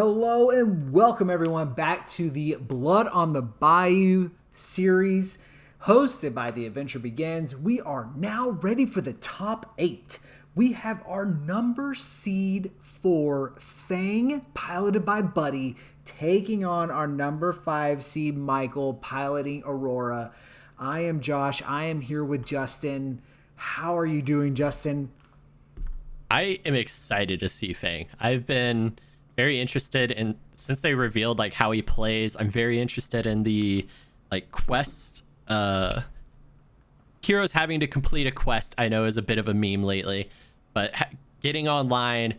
Hello and welcome everyone back to the Blood on the Bayou series hosted by The Adventure Begins. We are now ready for the top 8. We have our number seed 4 Fang piloted by Buddy taking on our number 5 seed Michael piloting Aurora. I am Josh. I am here with Justin. How are you doing, Justin? I am excited to see Fang. I've been very interested in, since they revealed like how he plays, I'm very interested in the like quest, heroes having to complete a quest. I know is a bit of a meme lately, but getting online,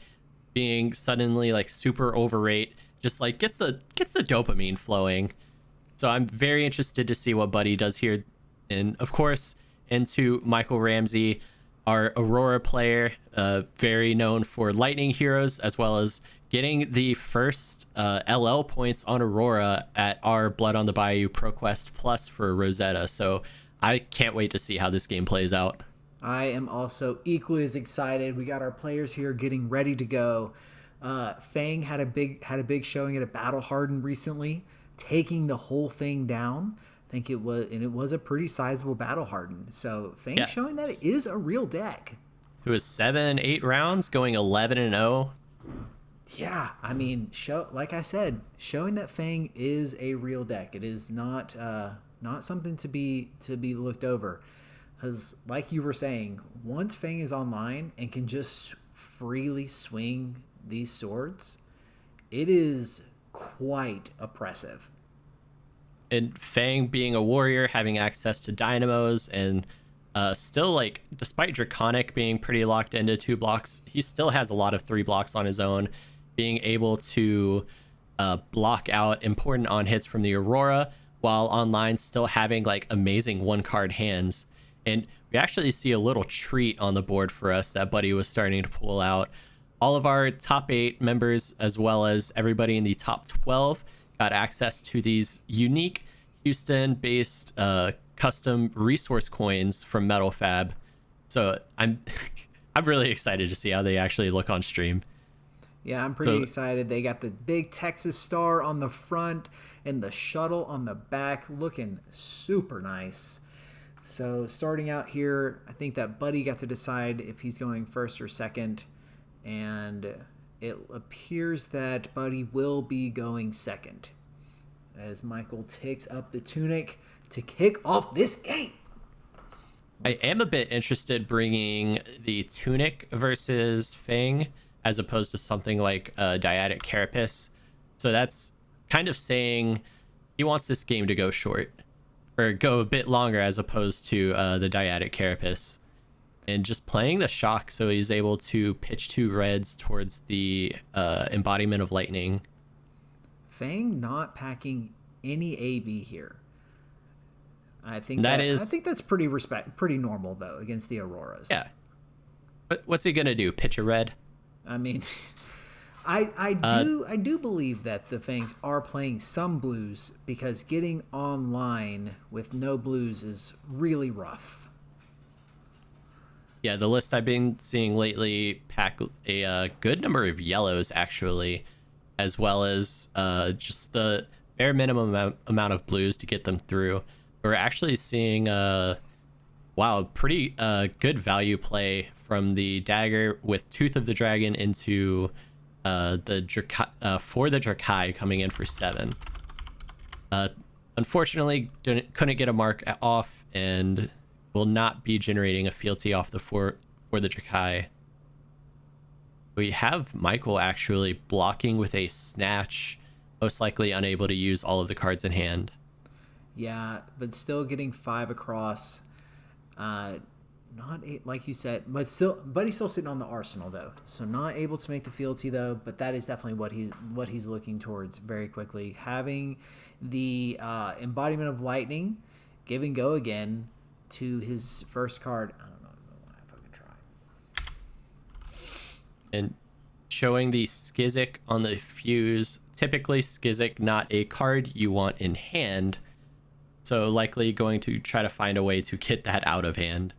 being suddenly like super overrate, just like gets the dopamine flowing. So I'm very interested to see what Buddy does here. And of course, into Michael Ramsey, our Aurora player, very known for lightning heroes, as well as getting the first LL points on Aurora at our Blood on the Bayou ProQuest Plus for Rosetta. So I can't wait to see how this game plays out. I am also equally as excited. We got our players here getting ready to go. Fang had a big showing at a Battle Hardened recently, taking the whole thing down. I think it was a pretty sizable Battle Hardened. So Fang showing that it is a real deck. It was 7-8 rounds, going 11-0. Yeah, I mean, like I said, showing that Fang is a real deck. It is not something to be looked over, because like you were saying, once Fang is online and can just freely swing these swords, it is quite oppressive. And Fang being a warrior, having access to dynamos, and still, like, despite Draconic being pretty locked into 2 blocks, he still has a lot of 3 blocks on his own, being able to block out important on hits from the Aurora, while online still having like amazing 1-card hands. And we actually see a little treat on the board for us that Buddy was starting to pull out. All of our top 8 members, as well as everybody in the top 12, got access to these unique Houston-based custom resource coins from Metal Fab. So I'm really excited to see how they actually look on stream. Yeah, I'm pretty excited. They got the big Texas star on the front and the shuttle on the back, looking super nice. So starting out here, I think that Buddy got to decide if he's going first or second, and it appears that Buddy will be going second as Michael takes up the tunic to kick off this game. I am a bit interested bringing the tunic versus Fang as opposed to something like Dyadic Carapace. So that's kind of saying he wants this game to go short or go a bit longer as opposed to the Dyadic Carapace. And just playing the shock so he's able to pitch 2 reds towards the embodiment of lightning. Fang not packing any AB here. I think that's pretty normal though against the Auroras. Yeah. But what's he gonna do? Pitch a red? I mean, I do believe that the Fangs are playing some blues, because getting online with no blues is really rough. Yeah, the list I've been seeing lately pack a good number of yellows actually, as well as just the bare minimum amount of blues to get them through. We're actually seeing pretty good value play from the dagger with Tooth of the Dragon into the Drakai coming in for 7. Unfortunately, couldn't get a mark off and will not be generating a fealty off the for the Drakai. We have Michael actually blocking with a snatch, most likely unable to use all of the cards in hand. Yeah, but still getting 5 across. Not 8, like you said, but he's still sitting on the arsenal though, so not able to make the fealty though. But that is definitely what he's looking towards very quickly. Having the embodiment of lightning, give and go again to his first card. I don't know if I can try. And showing the Skizzik on the fuse. Typically Skizzik not a card you want in hand, so likely going to try to find a way to get that out of hand.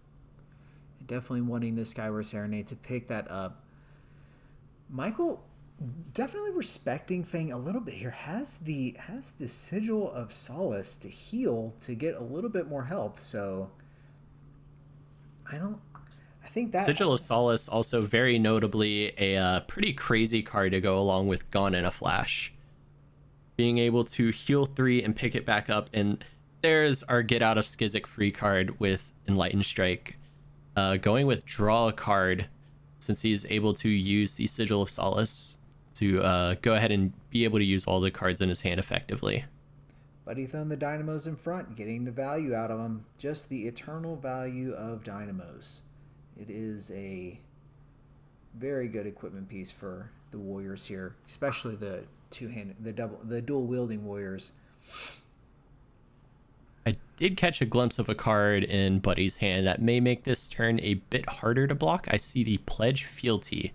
Definitely wanting this Skyward Serenade to pick that up. Michael Definitely respecting Fang a little bit here. Has the sigil of solace to heal to get a little bit more health. So I don't. I think that Sigil of Solace also very notably a pretty crazy card to go along with Gone in a Flash. Being able to heal 3 and pick it back up, and there's our get out of Skizzic free card with Enlightened Strike. Going with draw a card, since he's able to use the Sigil of Solace to go ahead and be able to use all the cards in his hand effectively. Buddy throwing the dynamos in front, getting the value out of them. Just the eternal value of dynamos. It is a very good equipment piece for the Warriors here, especially the dual wielding Warriors. I did catch a glimpse of a card in Buddy's hand that may make this turn a bit harder to block. I see the Pledge Fealty.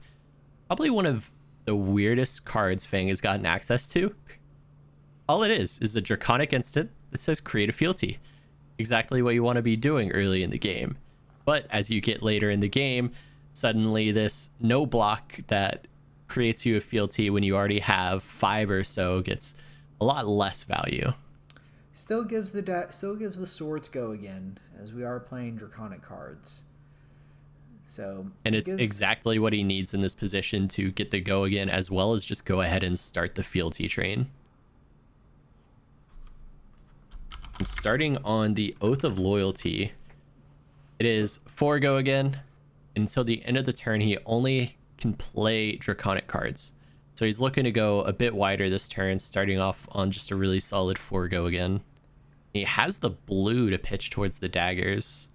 Probably one of the weirdest cards Fang has gotten access to. All it is a draconic instant that says create a fealty. Exactly what you want to be doing early in the game. But as you get later in the game, suddenly this no block that creates you a fealty when you already have 5 or so gets a lot less value. Still gives the swords go again, as we are playing draconic cards. So and it's exactly what he needs in this position to get the go again, as well as just go ahead and start the fealty train. And starting on the Oath of Loyalty, it is 4 go again. Until the end of the turn, he only can play draconic cards. So he's looking to go a bit wider this turn, starting off on just a really solid 4 go again. He has the blue to pitch towards the daggers.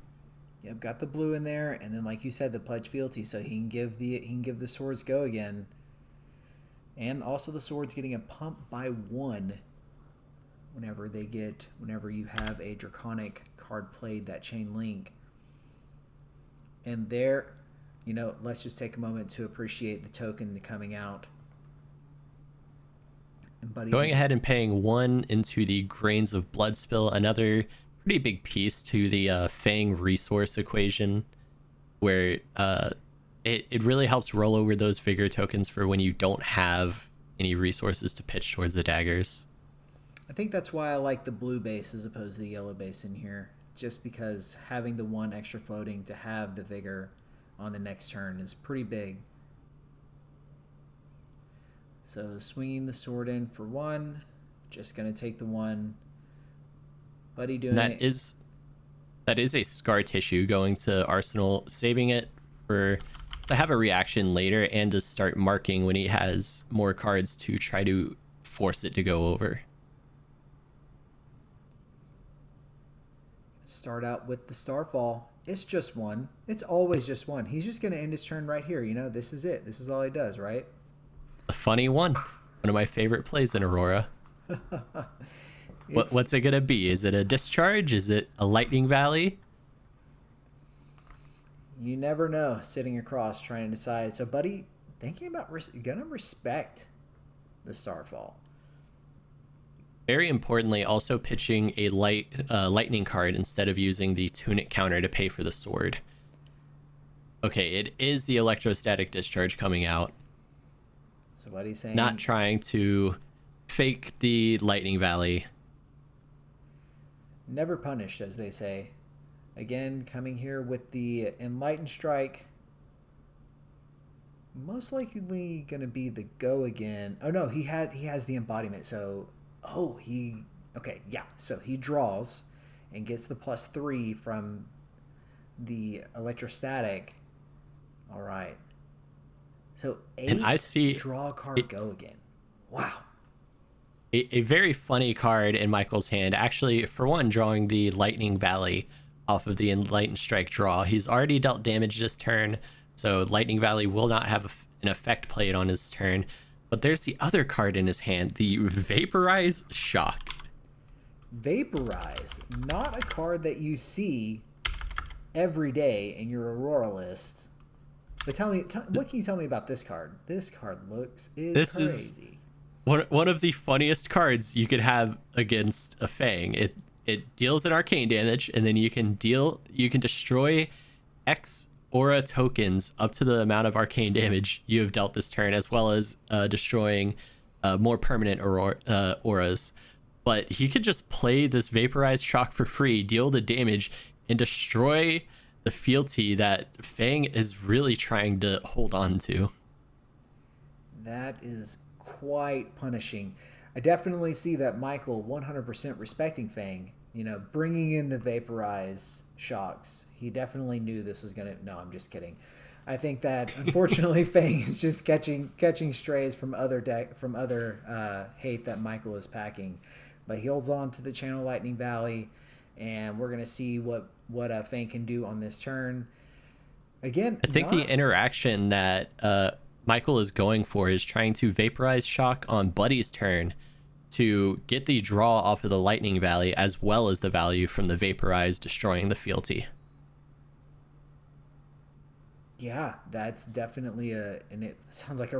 Yep, got the blue in there, and then like you said, the Pledge Fealty, so he can give the swords go again. And also the swords getting a pump by 1 whenever you have a draconic card played, that chain link. And there, let's just take a moment to appreciate the token coming out. And Buddy going ahead and paying 1 into the Grains of Blood Spill, another pretty big piece to the Fang resource equation, where it really helps roll over those Vigor tokens for when you don't have any resources to pitch towards the daggers. I think that's why I like the blue base as opposed to the yellow base in here, just because having the 1 extra floating to have the Vigor on the next turn is pretty big. So swinging the sword in for 1, just going to take the 1. Buddy doing that is a Scar Tissue going to Arsenal, saving it to have a reaction later and to start marking when he has more cards to try to force it to go over. Start out with the Starfall. It's just 1. It's always just 1. He's just going to end his turn right here. This is it. This is all he does, right? A funny one. One of my favorite plays in Aurora. What's it going to be? Is it a Discharge? Is it a Lightning Valley? You never know, sitting across trying to decide. So, Buddy, thinking about gonna respect the Starfall. Very importantly, also pitching a lightning card instead of using the Tunic counter to pay for the sword. Okay, it is the Electrostatic Discharge coming out. So what he's saying? Not trying to fake the Lightning Valley. Never punished, as they say. Again, coming here with the Enlightened Strike. Most likely going to be the go again. Oh no, he has the embodiment. So, so he draws and gets the +3 from the electrostatic. All right. So 8, and I see draw a card, go again. Wow. A very funny card in Michael's hand. Actually, for one, drawing the Lightning Valley off of the Enlightened Strike draw. He's already dealt damage this turn, so Lightning Valley will not have an effect played on his turn. But there's the other card in his hand, the Vaporize Shock. Vaporize, not a card that you see every day in your Aurora list. But what can you tell me about this card? This card is crazy. One of the funniest cards you could have against a Fang. It deals an arcane damage, and then you can destroy X aura tokens up to the amount of arcane damage you have dealt this turn, as well as destroying more permanent auras. But he could just play this vaporized shock for free, deal the damage, and destroy the fealty that Fang is really trying to hold on to. That is quite punishing. I definitely see that Michael 100% respecting Fang, bringing in the vaporize shocks. He definitely knew this was going to... No, I'm just kidding. I think that, unfortunately, Fang is just catching strays from other hate that Michael is packing. But he holds on to the Channel Lightning Valley, and we're going to see what Fang can do on this turn. Again, I think the interaction that Michael is going for is trying to vaporize shock on Buddy's turn to get the draw off of the Lightning Valley, as well as the value from the vaporize destroying the fealty. Yeah, that's definitely and it sounds like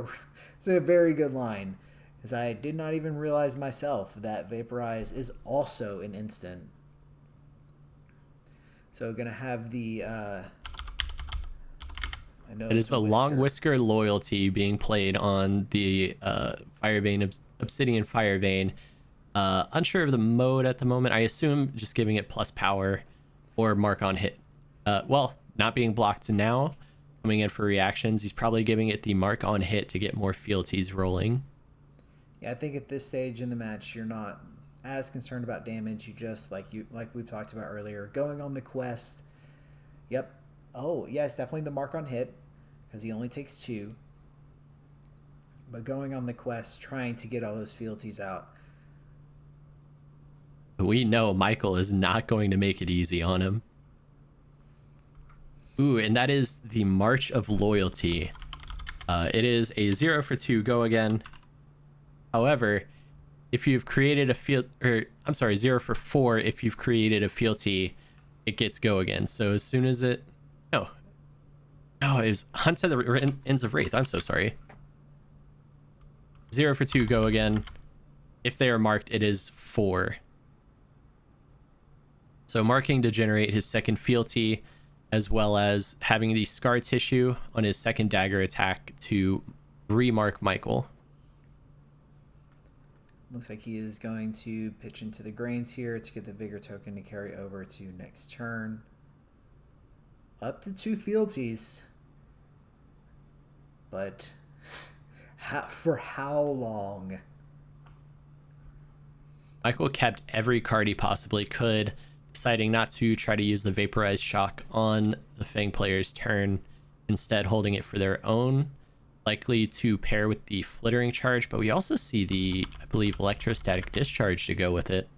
it's a very good line, because I did not even realize myself that vaporize is also an instant. So gonna have the I know it is the Long Whisker loyalty being played on the Firevein, Obsidian Firevein. Unsure of the mode at the moment. I assume just giving it plus power or mark on hit. Well, not being blocked now, coming in for reactions. He's probably giving it the mark on hit to get more fealties rolling. Yeah, I think at this stage in the match, you're not as concerned about damage. You just, like we've talked about earlier, going on the quest. Yep. Oh, yeah, it's definitely the mark on hit, because he only takes 2. But going on the quest, trying to get all those fealties out. We know Michael is not going to make it easy on him. Ooh, and that is the March of Loyalty. It is a 0 for 2 go again. However, if you've created a 0 for 4 if you've created a fealty, it gets go again. So as soon as it... No, it was Hunt to the Ends of Wraith. I'm so sorry. 0 for 2 go again. If they are marked, it is 4. So marking to generate his second fealty, as well as having the scar tissue on his second dagger attack to remark Michael. Looks like he is going to pitch into the grains here to get the Vigor token to carry over to next turn. Up to 2 fealties. But for how long? Michael kept every card he possibly could, deciding not to try to use the vaporized shock on the Fang player's turn, instead holding it for their own, likely to pair with the flittering charge, but we also see the, I believe, electrostatic discharge to go with it.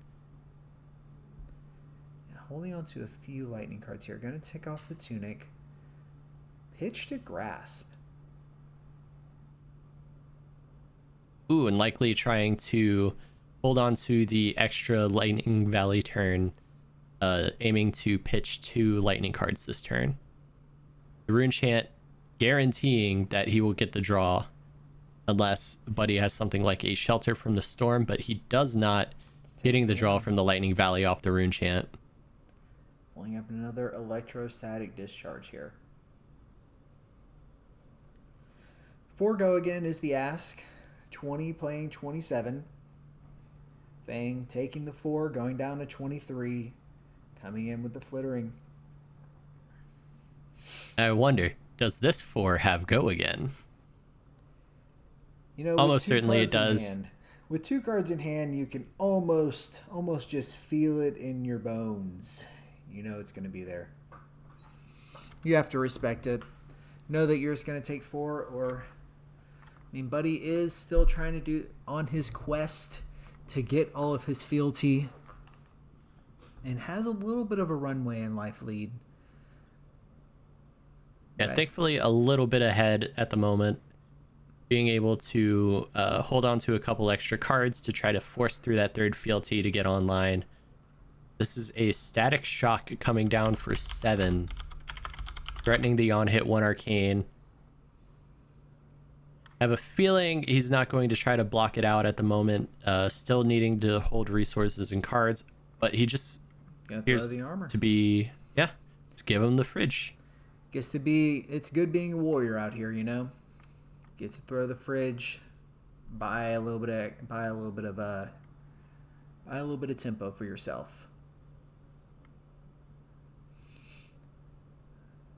Yeah, holding on to a few lightning cards here. Going to take off the tunic. Pitch to grasp. Ooh, and likely trying to hold on to the extra Lightning Valley turn, aiming to pitch 2 lightning cards this turn. The Rune Chant guaranteeing that he will get the draw, unless Buddy has something like a Shelter from the Storm, but he does not, getting the draw from the Lightning Valley off the Rune Chant. Pulling up another electrostatic discharge here. 4 go again is the ask. 20 playing 27. Fang taking the 4, going down to 23. Coming in with the flittering. I wonder, does this 4 have go again? Almost certainly it does. With 2 cards in hand, you can almost just feel it in your bones. You know it's going to be there. You have to respect it. Know that yours going to take 4, or... Buddy is still trying to do on his quest to get all of his fealty, and has a little bit of a runway in life lead. Yeah, Right. Thankfully a little bit ahead at the moment, being able to hold on to a couple extra cards to try to force through that third fealty to get online. This is a static shock coming down for 7, threatening the on-hit 1 arcane. I have a feeling he's not going to try to block it out at the moment, still needing to hold resources and cards, but he just appears the armor. to be, just give him the fridge. It's good being a warrior out here, you know. Get to throw the fridge, buy a little bit of tempo for yourself.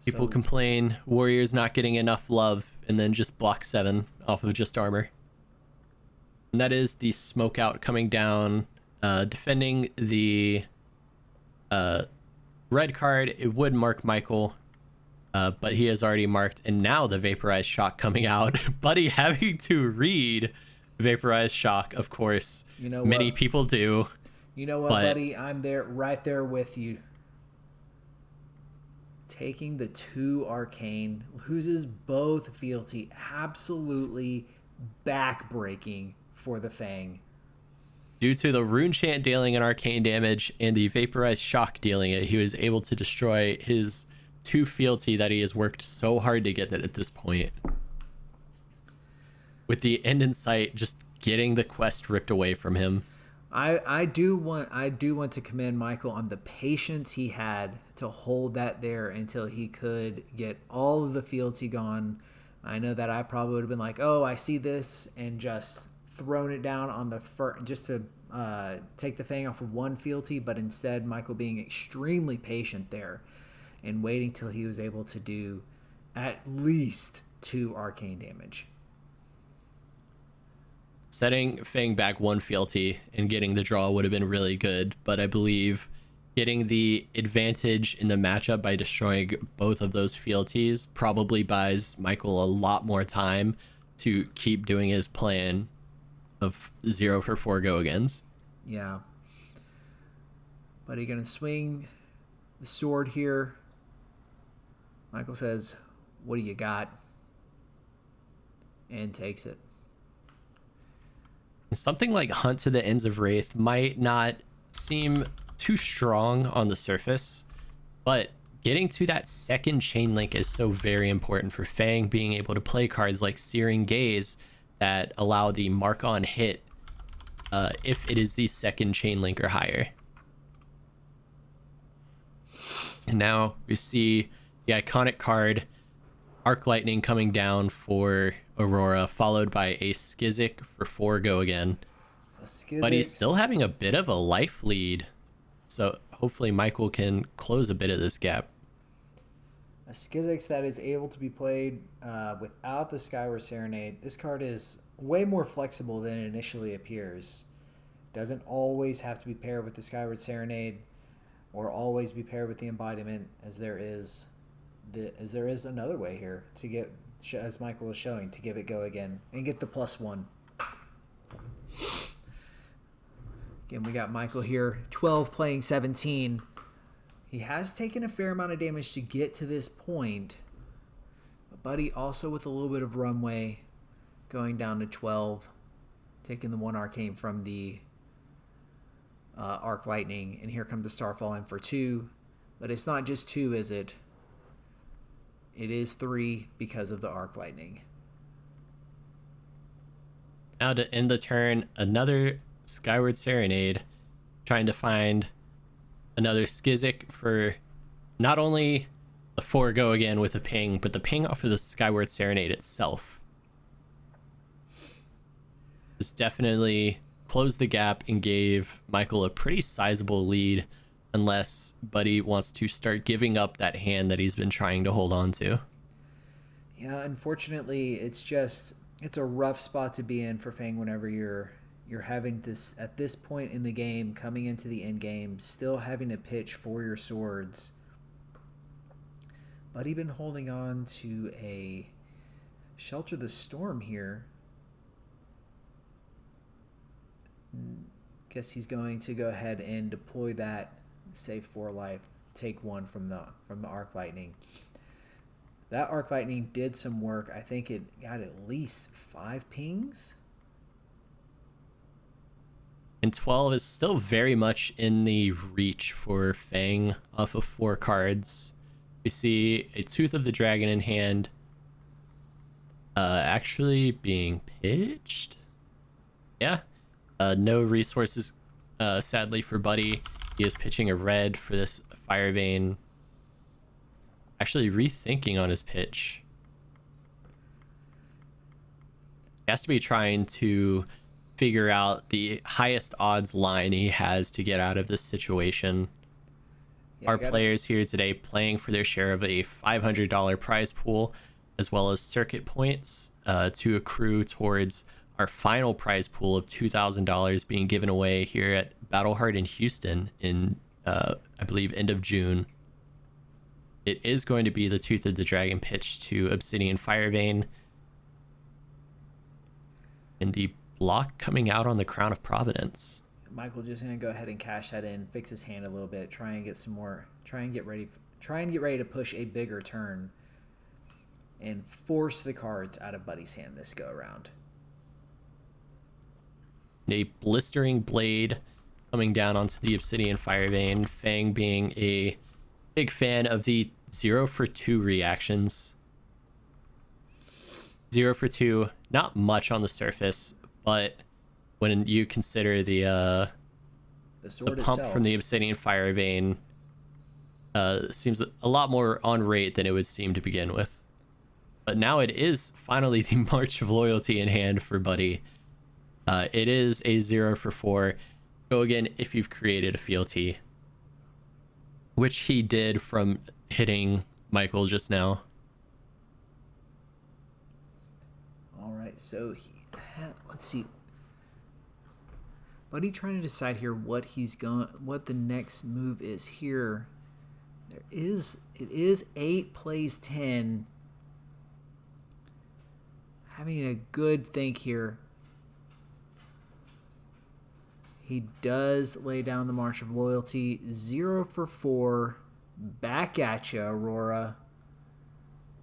People So, complain warriors not getting enough love and then just block 7 off of just armor. And that is the smoke out coming down, defending the red card. It would mark Michael, but he has already marked, and now the vaporized shock coming out. Buddy having to read vaporized shock, of course. you know Many what? people do. You know what, but buddy? I'm right there with you. Taking the 2 arcane, loses both fealty, absolutely backbreaking for the Fang. Due to the rune chant dealing an arcane damage and the vaporized shock dealing it, he was able to destroy his 2 fealty that he has worked so hard to get that at this point. With the end in sight, just getting the quest ripped away from him. I do want to commend Michael on the patience he had to hold that there until he could get all of the fealty gone. I know that I probably would have been like, oh, I see this, and just thrown it down on the just to take the Fang off of 1 fealty, but instead Michael being extremely patient there and waiting till he was able to do at least 2 arcane damage. Setting Fang back 1 fealty and getting the draw would have been really good, but I believe getting the advantage in the matchup by destroying both of those fealties probably buys Michael a lot more time to keep doing his plan of 0 for 4 go-agains. Yeah. But he's going to swing the sword here. Michael says, what do you got? And takes it. Something like Hunt to the Ends of Wraith might not seem too strong on the surface, but getting to that second chain link is so very important for Fang being able to play cards like Searing Gaze that allow the mark on hit if it is the second chain link or higher. And now we see the iconic card Arc Lightning coming down for Aurora, followed by a Skizzik for 4 go again. But he's still having a bit of a life lead, so hopefully Michael can close a bit of this gap. A Skizzik that is able to be played without the Skyward Serenade. This card is way more flexible than it initially appears. Doesn't always have to be paired with the Skyward Serenade or always be paired with the Embodiment, as there is another way here to get, as Michael is showing, to give it go again and get the +1. Again, we got Michael here, 12 playing 17. He has taken a fair amount of damage to get to this point. But Buddy also with a little bit of runway, going down to 12, taking the 1 arcane from the Arc Lightning. And here comes the Starfall in for 2. But it's not just 2, is it? It is 3 because of the Arc Lightning. Now to end the turn, another Skyward Serenade, trying to find another Skizzik for not only the 4 go again with a ping, but the ping off of the Skyward Serenade itself. This definitely closed the gap and gave Michael a pretty sizable lead, unless Buddy wants to start giving up that hand that he's been trying to hold on to. Yeah, unfortunately, it's a rough spot to be in for Fang whenever you're having this, at this point in the game, coming into the end game, still having to pitch for your swords. Buddy been holding on to a Shelter the Storm here. Guess he's going to go ahead and deploy that, save 4 life, take 1 from the Arc Lightning. That Arc Lightning did some work. I think it got at least 5 pings. And 12 is still very much in the reach for Fang off of 4 cards. We see a Tooth of the Dragon in hand, actually being pitched. Yeah. No resources, sadly, for Buddy. He is pitching a red for this Firebane. actually rethinking on his pitch. He has to be trying to figure out the highest odds line he has to get out of this situation. Yeah, Our players here today playing for their share of a $500 prize pool, as well as circuit points to accrue towards our final prize pool of $2,000 being given away here at Battleheart in Houston in, I believe, end of June. It is going to be the Tooth of the Dragon pitch to Obsidian Firevein. And the block coming out on the Crown of Providence. Michael just gonna go ahead and cash that in, fix his hand a little bit, try and get some more, try and get ready to push a bigger turn, and force the cards out of Buddy's hand this go around. A blistering blade coming down onto the Obsidian Firevein. Fang being a big fan of the 0 for 2 reactions. 0 for 2, not much on the surface, but when you consider the sword pump itself from the Obsidian Firevein, seems a lot more on rate than it would seem to begin with. But now it is finally the March of Loyalty in hand for Buddy. It is a 0 for 4. Go again if you've created a fealty, which he did from hitting Michael just now. All right, so let's see. Buddy trying to decide here what the next move is here. It is 8 plays 10. Having a good think here. He does lay down the March of Loyalty. 0 for 4. Back at you, Aurora.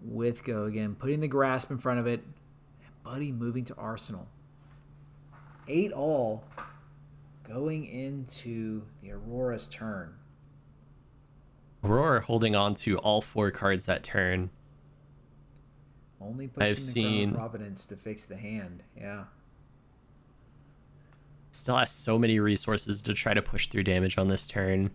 With go again. Putting the grasp in front of it. And Buddy moving to Arsenal. 8 all. Going into the Aurora's turn. Aurora holding on to all 4 cards that turn. Only pushing the Crown of Providence to fix the hand. Yeah. Still has so many resources to try to push through damage on this turn.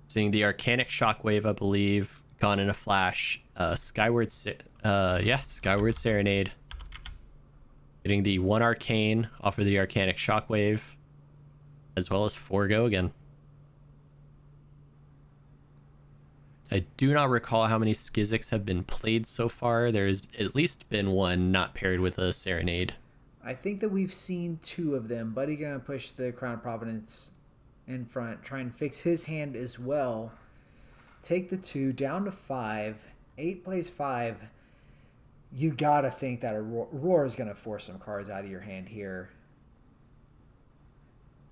Seeing the Arcanic Shockwave, I believe, gone in a flash. Skyward Serenade. Getting the 1 Arcane off of the Arcanic Shockwave, as well as 4 go again. I do not recall how many Skizzics have been played so far. There's at least been 1 not paired with a Serenade. I think that we've seen 2 of them. Buddy gonna push the Crown of Providence in front, try and fix his hand as well. Take the 2 down to 5. 8 plays 5. You gotta think that Aurora's gonna force some cards out of your hand here.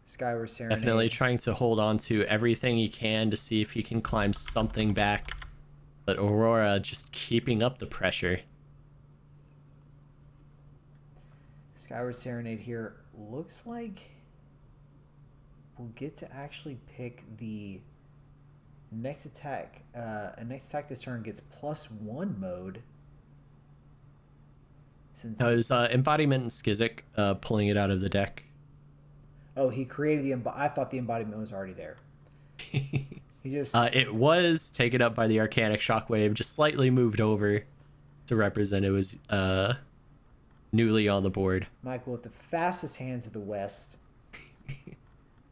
Skyward Serenade. Definitely trying to hold on to everything he can to see if he can climb something back. But Aurora just keeping up the pressure. Skyward Serenade here looks like we'll get to actually pick the next attack. Next attack this turn gets +1 mode. Since it was Embodiment and Skizzic pulling it out of the deck. Oh, he created I thought the Embodiment was already there. He just it was taken up by the Arcanic Shockwave, just slightly moved over to represent it was newly on the board. Michael with the fastest hands of the West.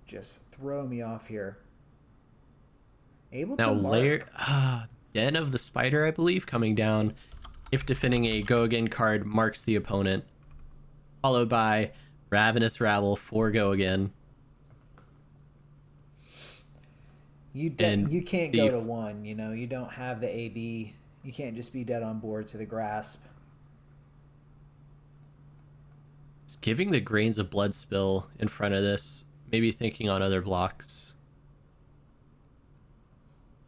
Just throw me off here. Able now to mark. Den of the Spider, I believe, coming down. If defending a go again card marks the opponent. Followed by Ravenous Rabble, 4 go again. You can't go to 1, you don't have the AB. You can't just be dead on board to the grasp. Giving the Grains of Blood Spill in front of this, maybe thinking on other blocks.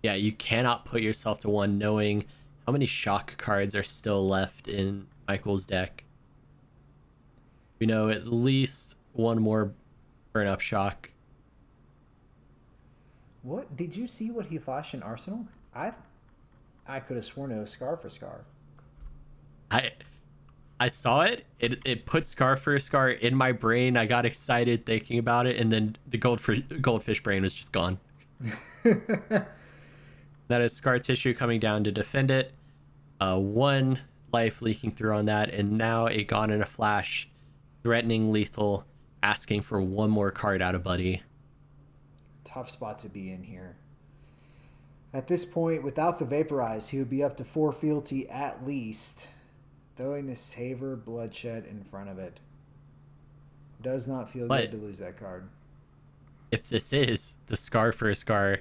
Yeah, you cannot put yourself to 1 knowing how many shock cards are still left in Michael's deck. We know at least 1 more burn up shock. What did you see what he flashed in Arsenal? I could have sworn it was Scar for Scar. I saw it. It put Scar for Scar in my brain. I got excited thinking about it, and then the goldfish brain was just gone. That is scar tissue coming down to defend it. One life leaking through on that, and now a Gone in a Flash, threatening lethal, asking for one more card out of Buddy. Tough spot to be in here. At this point, without the Vaporize, he would be up to 4 fealty at least. Throwing the Savor Bloodshed in front of it. Does not feel good to lose that card. If this is the scar for a scar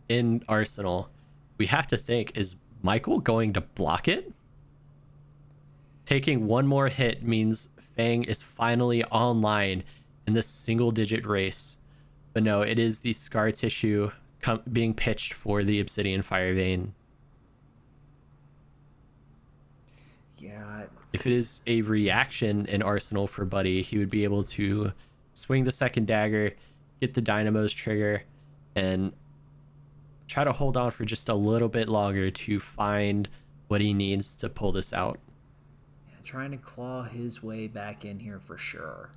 in Arsenal, we have to think, is Michael going to block it? Taking one more hit means Fang is finally online in this single-digit race. But no, it is the scar tissue being pitched for the Obsidian Fire Vein. Yeah. If it is a reaction in Arsenal for Buddy, he would be able to swing the second dagger, get the Dynamo's trigger, and try to hold on for just a little bit longer to find what he needs to pull this out. Yeah, trying to claw his way back in here for sure.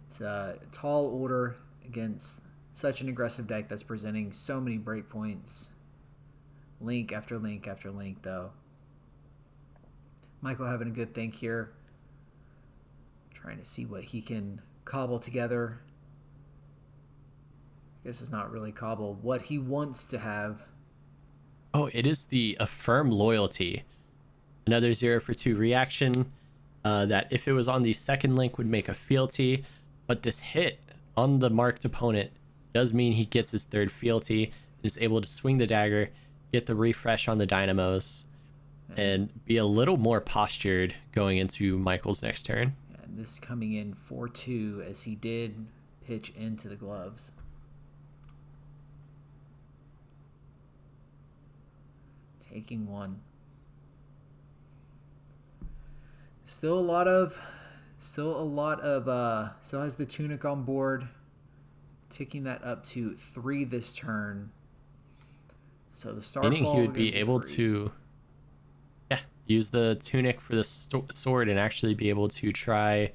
It's a tall order against such an aggressive deck that's presenting so many breakpoints. Link after link after link, though. Michael having a good think here. Trying to see what he can cobble together. I guess it's not really cobble. What he wants to have. Oh, it is the Affirm Loyalty. Another 0 for 2 reaction. That if it was on the second link would make a fealty. But this hit on the marked opponent does mean he gets his third fealty and is able to swing the dagger, get the refresh on the Dynamos, and be a little more postured going into Michael's next turn. Yeah, and this coming in 4-2 as he did pitch into the gloves. Taking one. Still has the Tunic on board. Ticking that up to 3 this turn. So the Starfall. Meaning he would be able to use the Tunic for the sword and actually be able to try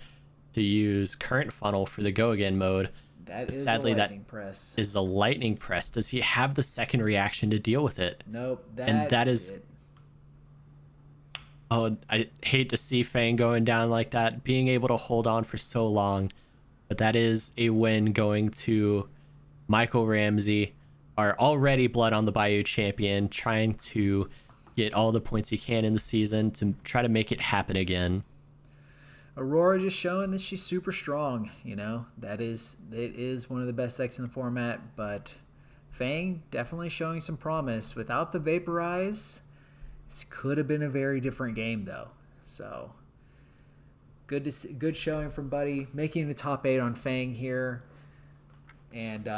to use Current Funnel for the Go Again mode. But sadly, a lightning press. Is a lightning press. Does he have the second reaction to deal with it? Nope. That is it. Oh, I hate to see Fang going down like that, being able to hold on for so long. But that is a win going to Michael Ramsey, our already Blood on the Bayou champion, trying to get all the points he can in the season to try to make it happen again. Aurora just showing that she's super strong. It is one of the best decks in the format, but Fang definitely showing some promise. Without the Vaporize, this could have been a very different game, though. So good showing from Buddy, making the top 8 on Fang here, and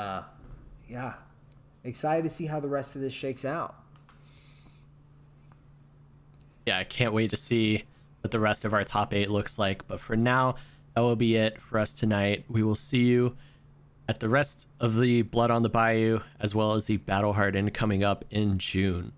excited to see how the rest of this shakes out. Yeah, I can't wait to see what the rest of our top 8 looks like. But for now, that will be it for us tonight. We will see you at the rest of the Blood on the Bayou, as well as the Battle Hardened coming up in June.